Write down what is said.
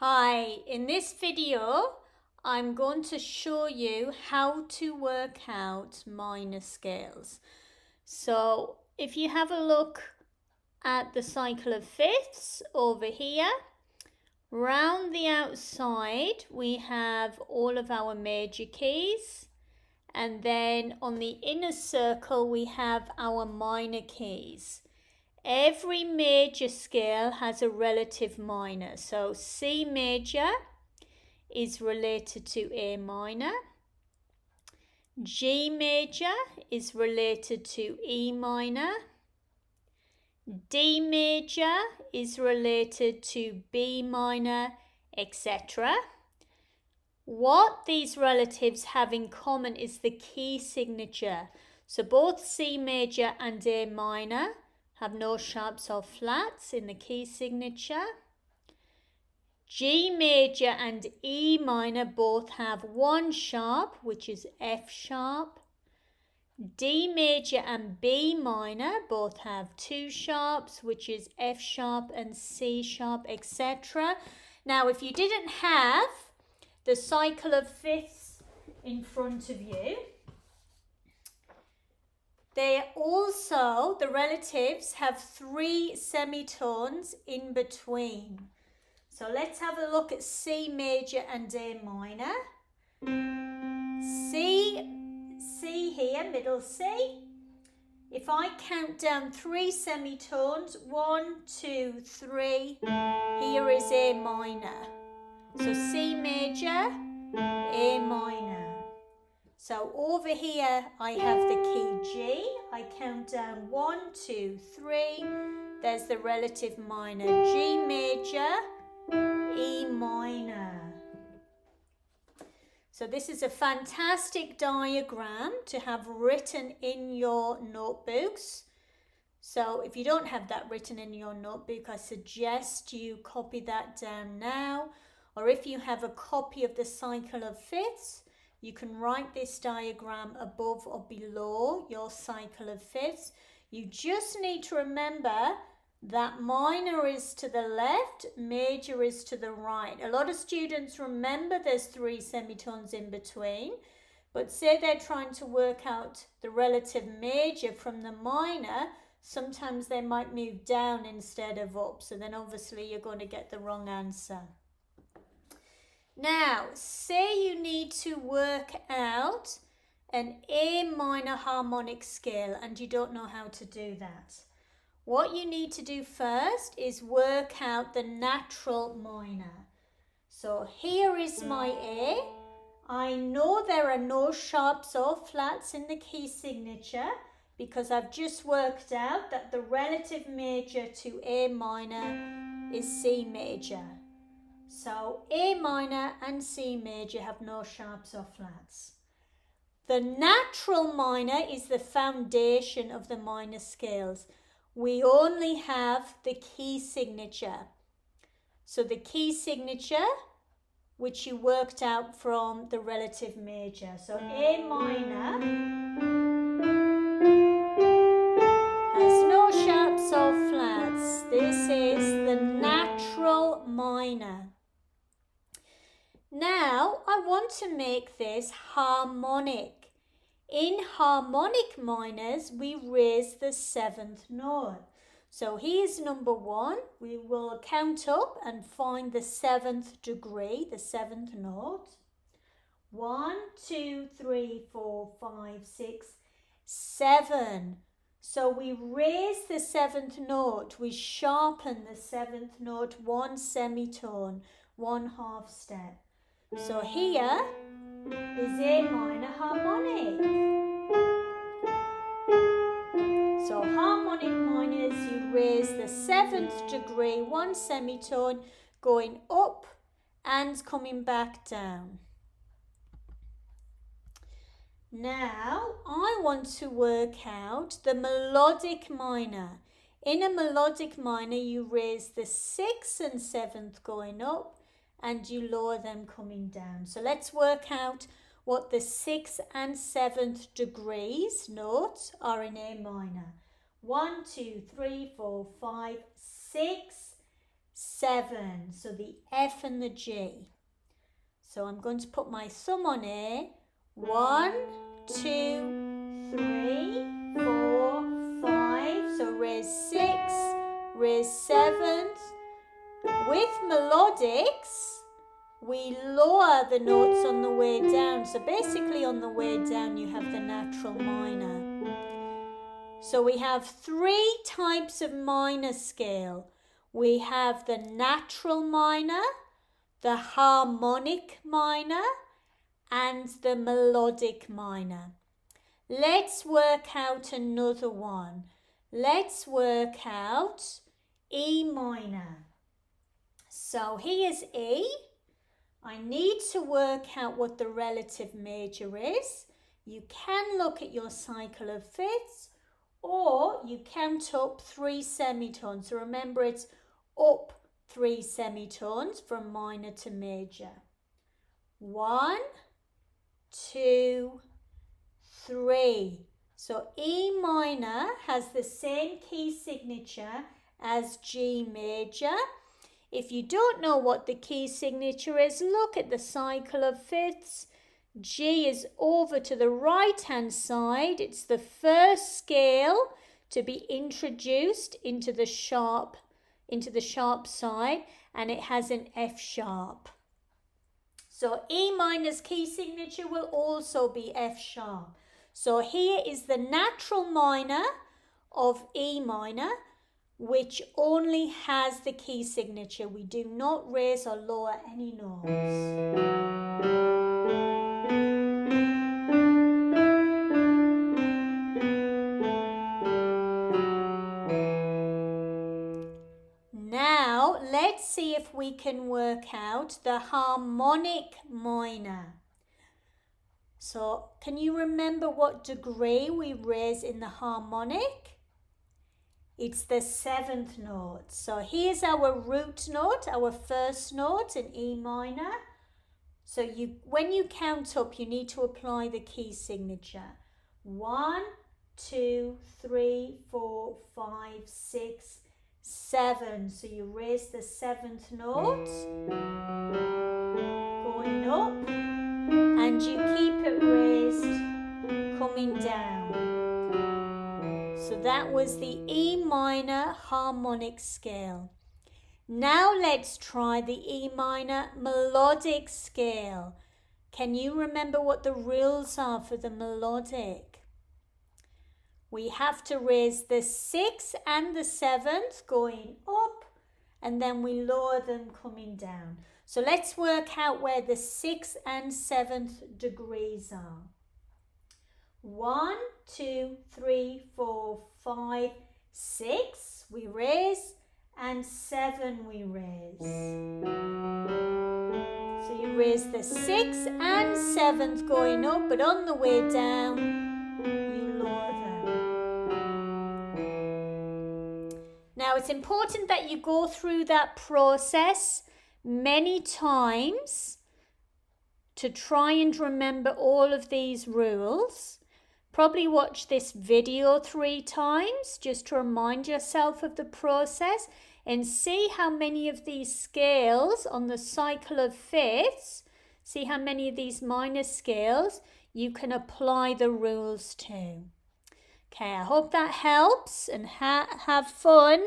Hi, in this video I'm going to show you how to work out minor scales. So if you have a look at the cycle of fifths over here, round the outside we have all of our major keys, and then on the inner circle we have our minor keys. Every major scale has a relative minor. So C major is related to A minor. G major is related to E minor. D major is related to B minor, etc. What these relatives have in common is the key signature. So both C major and A minor have no sharps or flats in the key signature. G major and E minor both have one sharp, which is F sharp. D major and B minor both have two sharps, which is F sharp and C sharp, etc. Now, if you didn't have the cycle of fifths in front of you, the relatives have three semitones in between. So let's have a look at C major and A minor. C here, middle C. If I count down three semitones, 1, 2, 3, here is A minor. So C major, A minor. So over here I have the key G. I count down 1, 2, 3. There's the relative minor G major, E minor. So this is a fantastic diagram to have written in your notebooks. So if you don't have that written in your notebook, I suggest you copy that down now. Or if you have a copy of the cycle of fifths, you can write this diagram above or below your cycle of fifths. You just need to remember that minor is to the left, major is to the right. A lot of students remember there's three semitones in between, but say they're trying to work out the relative major from the minor, sometimes they might move down instead of up, so then obviously you're going to get the wrong answer. Now, say you need to work out an A minor harmonic scale and you don't know how to do that. What you need to do first is work out the natural minor. So here is my A. I know there are no sharps or flats in the key signature because I've just worked out that the relative major to A minor is C major. So A minor and C major have no sharps or flats. The natural minor is the foundation of the minor scales. We only have the key signature. So the key signature, which you worked out from the relative major. So A minor has no sharps or flats. This is the natural minor. Now I want to make this harmonic. In harmonic minors, we raise the seventh note. So here's number 1. We will count up and find the seventh degree, the seventh note. 1, 2, 3, 4, 5, 6, 7. So we raise the seventh note. We sharpen the seventh note 1 semitone, 1 half step. So here is A minor harmonic. So harmonic minors, you raise the seventh degree, 1 semitone, going up and coming back down. Now I want to work out the melodic minor. In a melodic minor, you raise the 6th and 7th going up and you lower them coming down. So let's work out what the 6th and 7th degrees notes are in A minor. 1, 2, 3, 4, 5, 6, 7. So the F and the G. So I'm going to put my thumb on A. 1, 2, 3, 4, 5. So raise 6, raise 7th. With melodics, we lower the notes on the way down. So basically on the way down you have the natural minor. So we have 3 types of minor scale. We have the natural minor, the harmonic minor, and the melodic minor. Let's work out another one. Let's work out E minor. So here's E. I need to work out what the relative major is. You can look at your cycle of fifths, or you count up 3 semitones. So remember, it's up 3 semitones from minor to major. 1, 2, 3. So E minor has the same key signature as G major. If you don't know what the key signature is, look at the cycle of fifths. G is over to the right-hand side. It's the first scale to be introduced into the sharp side, and it has an F sharp. So E minor's key signature will also be F sharp. So here is the natural minor of E minor, which only has the key signature. We do not raise or lower any notes. Now, let's see if we can work out the harmonic minor. So, can you remember what degree we raise in the harmonic? It's the 7th note. So here's our root note, our first note in E minor. So when you count up, you need to apply the key signature. 1, 2, 3, 4, 5, 6, 7. So you raise the 7th note, going up, and you keep it raised, coming down. So that was the E minor harmonic scale. Now let's try the E minor melodic scale. Can you remember what the rules are for the melodic? We have to raise the 6th and the 7th going up, and then we lower them coming down. So let's work out where the 6th and 7th degrees are. 1, 2, 3, 4, 5, 6 we raise, and 7 we raise. So you raise the 6th and 7th going up, but on the way down you lower them. Now it's important that you go through that process many times to try and remember all of these rules. Probably watch this video 3 times just to remind yourself of the process and see how many of these scales on the cycle of fifths, see how many of these minor scales you can apply the rules to. Okay, I hope that helps, and have fun.